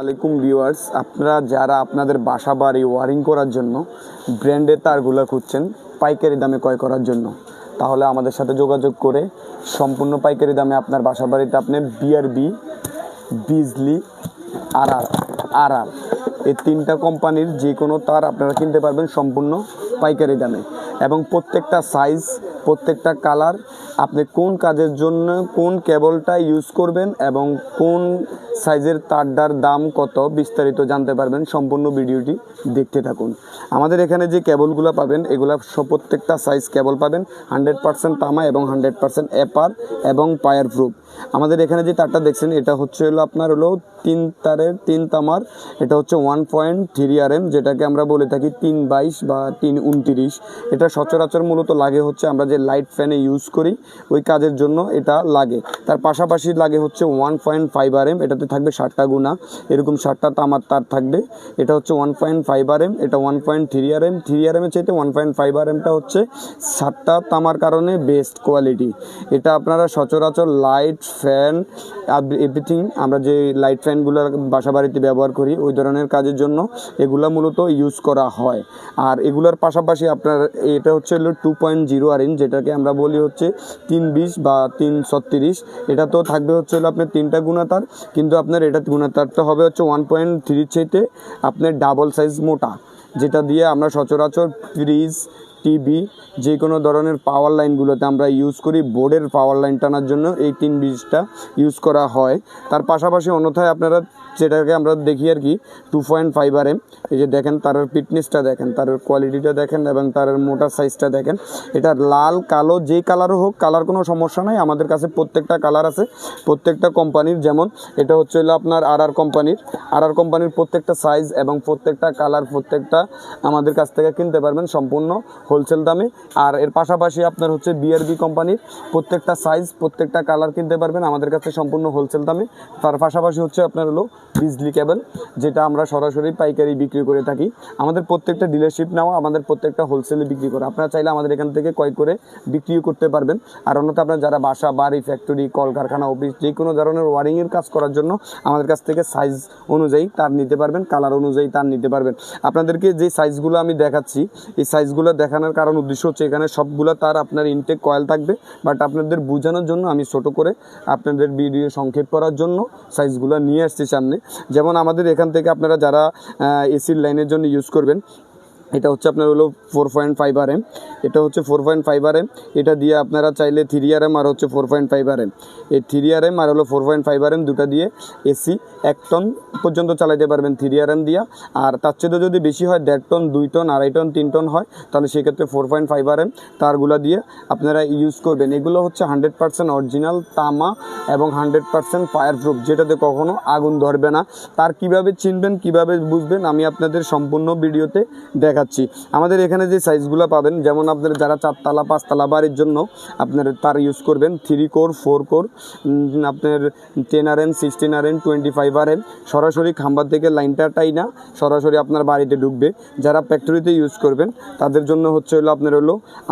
আলাইকুম ভিউয়ার্স, আপনারা যারা আপনাদের বাসা বাড়ি ওয়ারিং করার জন্য ব্র্যান্ডের তারগুলো খুঁজছেন পাইকারি দামে ক্রয় করার জন্য, তাহলে আমাদের সাথে যোগাযোগ করে সম্পূর্ণ পাইকারি দামে আপনার বাসা বাড়িতে আপনি বিআরবি, বিজলি, আরআর আরআর এই তিনটা কোম্পানির যে কোনো তার আপনারা কিনতে পারবেন সম্পূর্ণ পাইকারি দামে। এবং প্রত্যেকটা সাইজ, প্রত্যেকটা কালার, আপনি কোন কাজের জন্য কোন কেবলটা ইউজ করবেন এবং কোন সাইজের তারটার দাম কত বিস্তারিত জানতে পারবেন। সম্পূর্ণ ভিডিওটি দেখতে থাকুন। আমাদের এখানে যে কেবলগুলো পাবেন এগুলা প্রত্যেকটা সাইজ কেবল পাবেন, 100% তামা এবং 100% এপার এবং পায়ার প্রুফ। আমাদের এখানে যে তারটা দেখছেন এটা হচ্ছে আপনার 3 তারের 3 তামার, এটা হচ্ছে 1.3 RM, যেটাকে আমরা বলে থাকি 322 বা 329। এটা সচরাচর মূলত লাগে হচ্ছে আমরা যে লাইট ফ্যানে ইউজ করি ওই কাজের জন্য এটা লাগে। তার পাশাপাশি লাগে হচ্ছে 1.5 RM, এটাতে থাকবে 7টা গুণা, এরকম 7টা তামার তার থাকবে। এটা হচ্ছে 1.5 RM, এটা 1.3 RM। 3 RM এর চাইতে 1.5 RMটা হচ্ছে 7টা তামার কারণে বেস্ট কোয়ালিটি। এটা আপনারা সচরাচর লাইট ফ্যান এভরিথিং, আমরা যে লাইট ফ্যানগুলো বাসা বাড়িতে ব্যবহার করি ওই ধরনের কাজের জন্য এগুলা মূলত ইউজ করা হয়। আর এগুলোর পাশাপাশি আপনার এটা হচ্ছে 2.0 RM, যেটাকে আমরা বলি হচ্ছে 320 বা 336। এটা তো থাকবে হচ্ছে আপনার 3টা গুণাতার, কিন্তু আপনার এটা গুণাতারটা হবে হচ্ছে 1.3 চাইতে আপনার ডাবল সাইজ মোটা, যেটা দিয়ে আমরা সচরাচর ফ্রিজ, টিভি, যে কোনো ধরনের পাওয়ার লাইনগুলোতে আমরা ইউজ করি। বোর্ডের পাওয়ার লাইন টানার জন্য এই 320টা ইউজ করা হয়। তার পাশাপাশি অন্যথায় আপনারা যেটাকে আমরা দেখি আর কি 2.5 RM, এই যে দেখেন তার ফিটনেসটা দেখেন, তার কোয়ালিটিটা দেখেন এবং তার মোটার সাইজটা দেখেন। এটা লাল কালো যে কালারও হোক, কালার কোনো সমস্যা নাই, আমাদের কাছে প্রত্যেকটা কালার আছে প্রত্যেকটা কোম্পানির। যেমন এটা হচ্ছে আপনার আরআর কোম্পানির প্রত্যেকটা সাইজ এবং প্রত্যেকটা কালার প্রত্যেকটা আমাদের কাছ থেকে কিনতে পারবেন সম্পূর্ণ হোলসেল দামে। আর এর পাশাপাশি আপনার হচ্ছে বিআরবি কোম্পানির প্রত্যেকটা সাইজ প্রত্যেকটা কালার কিনতে পারবেন আমাদের কাছে সম্পূর্ণ হোলসেল দামে। তার পাশাপাশি হচ্ছে আপনার বিজলি কেবল, যেটা আমরা সরাসরি পাইকারি বিক্রি করে থাকি। আমাদের প্রত্যেকটা ডিলারশিপ নেওয়া, আমাদের প্রত্যেকটা হোলসেলে বিক্রি করা। আপনারা চাইলে আমাদের এখান থেকে ক্রয় করে বিক্রিও করতে পারবেন। আর অন্যথা আপনার যারা বাসা বাড়ি, ফ্যাক্টরি, কলকারখানা, অফিস যে কোনো ধরনের ওয়ারিংয়ের কাজ করার জন্য আমাদের কাছ থেকে সাইজ অনুযায়ী তার নিতে পারবেন, কালার অনুযায়ী তার নিতে পারবেন। আপনাদেরকে যে সাইজগুলো আমি দেখাচ্ছি এই সাইজগুলো দেখানোর কারণ উদ্দেশ্য হচ্ছে এখানে সবগুলো তার আপনার ইনটেক কয়েল থাকবে, বাট আপনাদের বোঝানোর জন্য আমি ছোটো করে আপনাদের ভিডিও সংক্ষেপ করার জন্য সাইজগুলো নিয়ে আসছি সামনে। যেমন আমাদের এখান থেকে আপনারা যারা এসির লাইনের জন্য ইউজ করবেন, এটা হচ্ছে আপনার 4.5 RM, এটা হচ্ছে 4.5 RM। এটা দিয়ে আপনারা চাইলে 3 RM আর হচ্ছে 4.5 RM, এই 3 RM আর 4.5 RM দুটা দিয়ে এসি 1 টন পর্যন্ত চালাইতে পারবেন 3 RM দিয়া। আর তার চেয়ে যদি বেশি হয় 1.5 টন, 2 টন, 2.5 টন, 3 টন হয়, তাহলে সেক্ষেত্রে 4.5 RM তারগুলো দিয়ে আপনারা ইউজ করবেন। এগুলো হচ্ছে 100% অরিজিনাল তামা এবং 100% ফায়ার প্রুফ, যেটাতে কখনো আগুন ধরবে না। তার কিভাবে চিনবেন, কিভাবে বুঝবেন, আমি আপনাদের সম্পূর্ণ ভিডিওতে দেখাচ্ছি। আমাদের এখানে যে সাইজগুলো পাবেন, যেমন আপনার যারা 4 তালা 5 তালা বাড়ির জন্য আপনার তার ইউজ করবেন 3 কোর 4 কোর, আপনার 10 RM, 16 RM, 25 RM, সরাসরি খাম্বা থেকে লাইনটা টাইনা সরাসরি আপনার বাড়িতে ঢুকবে। যারা ফ্যাক্টরিতে ইউজ করবেন তাদের জন্য হচ্ছে আপনার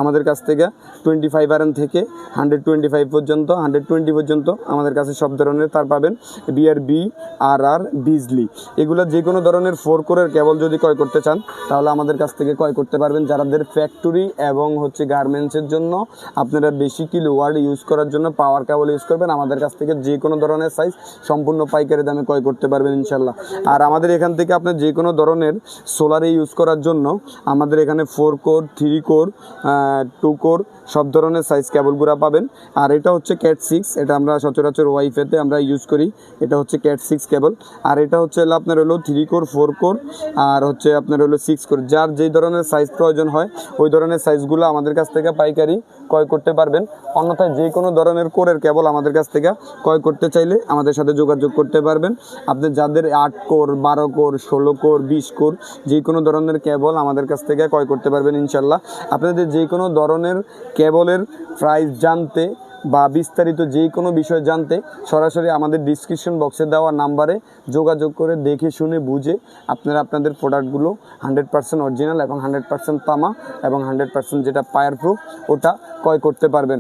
আমাদের কাছ থেকে 25 RM থেকে 125 পর্যন্ত, 120 পর্যন্ত আমাদের কাছে সব ধরনের তার পাবেন। বিআরবি, আরআর, বিজলি, এগুলো যে কোনো ধরনের 4 কোরের কেবল যদি ক্রয় করতে চান তাহলে আমাদের কাছ থেকে ক্রয় করতে পারবেন। যাদের ফ্যাক্টরি এবং হচ্ছে গার্মেন্টসের জন্য আপনারা বেশি কিলো ওয়ার্ড ইউজ করার জন্য পাওয়ার কেবল ইউজ করবেন, আমাদের কাছ থেকে যে কোনো ধরনের সাইজ সম্পূর্ণ পাইকারি দামে ক্রয় করতে পারবেন ইনশাল্লাহ। আর আমাদের এখান থেকে আপনার যে কোনো ধরনের সোলারে ইউজ করার জন্য আমাদের এখানে 4 কোর, 3 কোর, 2 কোর সব ধরনের সাইজ কেবলগুলো পাবেন। আর এটা হচ্ছে ক্যাট 6, এটা আমরা সচরাচর ওয়াইফাইতে আমরা ইউজ করি, এটা হচ্ছে ক্যাট 6 কেবল। আর এটা হচ্ছে আপনার 3 কোর, 4 কোর আর হচ্ছে আপনার 6 কোর। যার যেই ধরনের সাইজ প্রয়োজন হয় ওই ধরনের সাইজগুলো আমাদের কাছ থেকে পাইকারি ক্রয় করতে পারবেন। অন্যথায় যে কোনো ধরনের কোরের কেবল আমাদের কাছ থেকে ক্রয় করতে চাইলে আমাদের সাথে যোগাযোগ করতে পারবেন। আপনি যাদের 8 কোর, 12 কোর, 16 কোর, 20 কোর যে কোনো ধরনের কেবল আমাদের কাছ থেকে ক্রয় করতে পারবেন ইনশাল্লাহ। আপনাদের যে কোনো ধরনের কেবলের প্রাইস জানতে বা বিস্তারিত যে কোনো বিষয় জানতে সরাসরি আমাদের ডিসক্রিপশন বক্সে দেওয়া নাম্বারে যোগাযোগ করে দেখে শুনে বুঝে আপনারা আপনাদের প্রোডাক্টগুলো 100% অরিজিনাল এবং 100% তামা এবং 100% যেটা ফায়ার প্রুফ ওটা ক্রয় করতে পারবেন।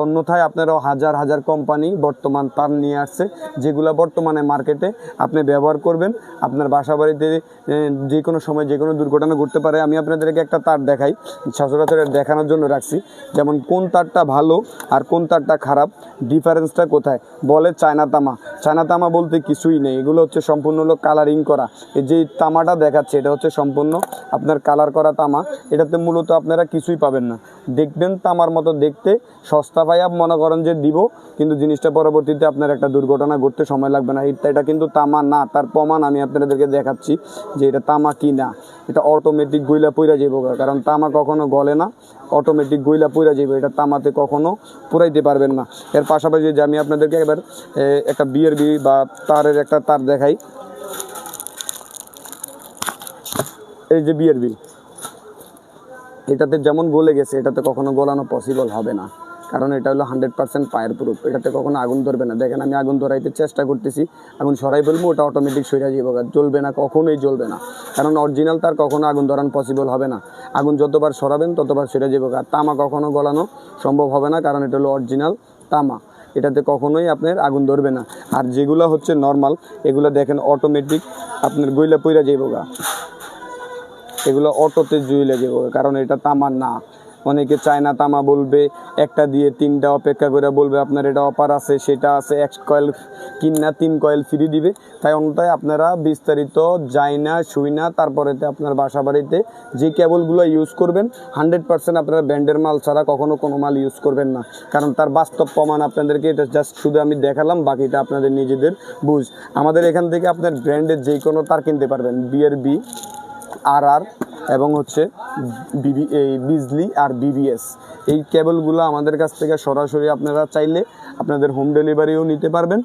অন্যথায় আপনারা হাজার হাজার কোম্পানি বর্তমান তার নিয়ে আসছে, যেগুলো বর্তমানে মার্কেটে আপনি ব্যবহার করবেন, আপনার বাসা বাড়িতে যে কোনো সময় যে কোনো দুর্ঘটনা ঘটতে পারে। আমি আপনাদেরকে একটা তার দেখাই, সচরাচর দেখানোর জন্য রাখছি, যেমন কোন তারটা ভালো আর কোন তারটা খারাপ, ডিফারেন্সটা কোথায়। বলে চায়না তামা, চায়না তামা বলতে কিছুই নেই, এগুলো হচ্ছে সম্পূর্ণ হলো কালারিং করা। এই যে তামাটা দেখাচ্ছে এটা হচ্ছে সম্পূর্ণ আপনার কালার করা তামা, এটাতে মূলত আপনারা কিছুই পাবেন না। দেখবেন তামার মতো দেখতে, সস্তা পাইয়া মনে করেন যে দিব, কিন্তু জিনিসটা পরবর্তীতে আপনার একটা দুর্ঘটনা ঘটতে সময় লাগবে না। এটা কিন্তু তামা না, তার প্রমাণ আমি আপনাদেরকে দেখাচ্ছি যে এটা তামা কি না। এটা অটোমেটিক গইলা পইরা যাইব, কারণ তামা কখনো গলে না, অটোমেটিক গইলা পইরা যাইব, এটা তামাতে কখনো পুরাইতে পারবেন না। এর পাশাপাশি যে আমি আপনাদেরকে এবার একটা বিআরবি বা তারের একটা তার দেখাই, এই যে বিআরবি, এটাতে যেমন গলে গেছে এটাতে কখনো গলানো পসিবল হবে না, কারণ এটা হলো 100% ফায়ার প্রুফ, এটাতে কখনো আগুন ধরবে না। দেখেন আমি আগুন ধরাইতে চেষ্টা করতেছি, আগুন সরাই ফেলবো, ওটা অটোমেটিক সরে যাবো, জ্বলবে না, কখনোই জ্বলবে না, কারণ অরিজিনাল তার কখনো আগুন ধরানো পসিবল হবে না। আগুন যতবার সরাবেন ততবার সরে যাবো। আর তামা কখনো গলানো সম্ভব হবে না, কারণ এটা হলো অরিজিনাল তামা, এটাতে কখনোই আপনার আগুন ধরবে না। আর যেগুলো হচ্ছে নর্মাল, এগুলো দেখেন অটোমেটিক আপনার গইলা পইরা যাইব, এগুলো অটোতে জুইলে যাবো, কারণ এটা তামা না। অনেকে চায়না তামা বলবে, একটা দিয়ে তিনটা অপেক্ষা করে বলবে আপনার এটা অফার আছে, সেটা আছে, 1 কয়েল কিনা 3 কয়েল ফ্রি দিবে। তাই অন্যথায় আপনারা বিস্তারিত যাই না শুই না, তারপরেতে আপনার বাসা বাড়িতে যে কেবলগুলো ইউজ করবেন 100% আপনারা ব্র্যান্ডের মাল ছাড়া কখনো কোনো মাল ইউজ করবেন না, কারণ তার বাস্তব প্রমাণ আপনাদেরকে এটা জাস্ট শুধু আমি দেখালাম, বাকিটা আপনাদের নিজেদের বুঝ। আমাদের এখান থেকে আপনার ব্র্যান্ডের যে কোনো তার কিনতে পারবেন, বিআরবি, আর এবং হচ্ছে বিজলি আর বিবিএস, এই কেবলগুলো আমাদের কাছ থেকে সরাসরি আপনারা চাইলে আপনাদের হোম ডেলিভারিও নিতে পারবেন।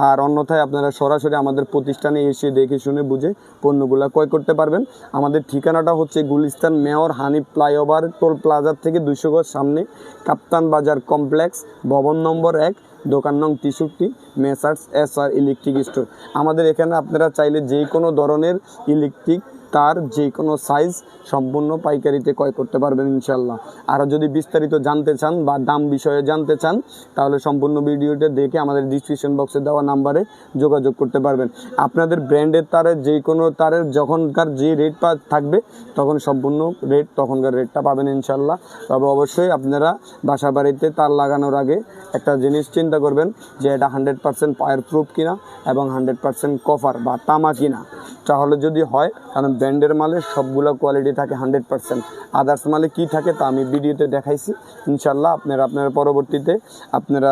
আর অন্যথায় আপনারা সরাসরি আমাদের প্রতিষ্ঠানে এসে দেখে শুনে বুঝে পণ্যগুলো ক্রয় করতে পারবেন। আমাদের ঠিকানাটা হচ্ছে Gulistan mayor Hanif flyover toll প্লাজার থেকে 200 গজ সামনে, কাপ্তান বাজার কমপ্লেক্স, ভবন নম্বর 1, দোকান নং 63, মেসার্স SR ইলেকট্রিক স্টোর। আমাদের এখানে আপনারা চাইলে যে কোনো ধরনের ইলেকট্রিক তার যে কোনো সাইজ সম্পূর্ণ পাইকারিতে ক্রয় করতে পারবেন ইনশাল্লাহ। আরও যদি বিস্তারিত জানতে চান বা দাম বিষয়ে জানতে চান, তাহলে সম্পূর্ণ ভিডিওটা দেখে আমাদের ডিসক্রিপশন বক্সে দেওয়া নাম্বারে যোগাযোগ করতে পারবেন। আপনাদের ব্র্যান্ডের তারের যে কোনো তারের যখনকার যে রেট থাকবে তখন সম্পূর্ণ রেট তখনকার রেটটা পাবেন ইনশাল্লাহ। তবে অবশ্যই আপনারা বাসা বাড়িতে তার লাগানোর আগে একটা জিনিস চিন্তা করবেন যে এটা 100% ফায়ার প্রুফ কিনা এবং 100% কপার বা তামা কিনা। তাহলে যদি হয়, কারণ ব্র্যান্ডের মালের সবগুলো কোয়ালিটি থাকে 100%, আদার্স মালে কী থাকে তা আমি ভিডিওতে দেখাইছি ইনশাল্লাহ। আপনারা পরবর্তীতে আপনারা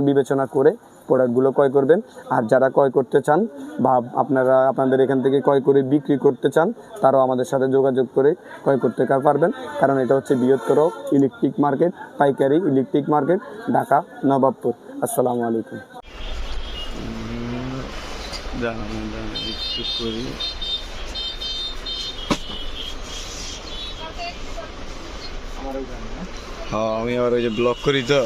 বিবেচনা করে প্রোডাক্টগুলো ক্রয় করবেন। আর যারা ক্রয় করতে চান বা আপনারা আপনাদের এখান থেকে ক্রয় করে বিক্রি করতে চান, তারাও আমাদের সাথে যোগাযোগ করে ক্রয় করতে পারবেন, কারণ এটা হচ্ছে বৃহত্তর ইলেকট্রিক মার্কেট, পাইকারি ইলেকট্রিক মার্কেট, ঢাকা নবাবপুর। আসসালামু আলাইকুম। হ্যাঁ, আমি আবার ওই যে ব্লক করি তো।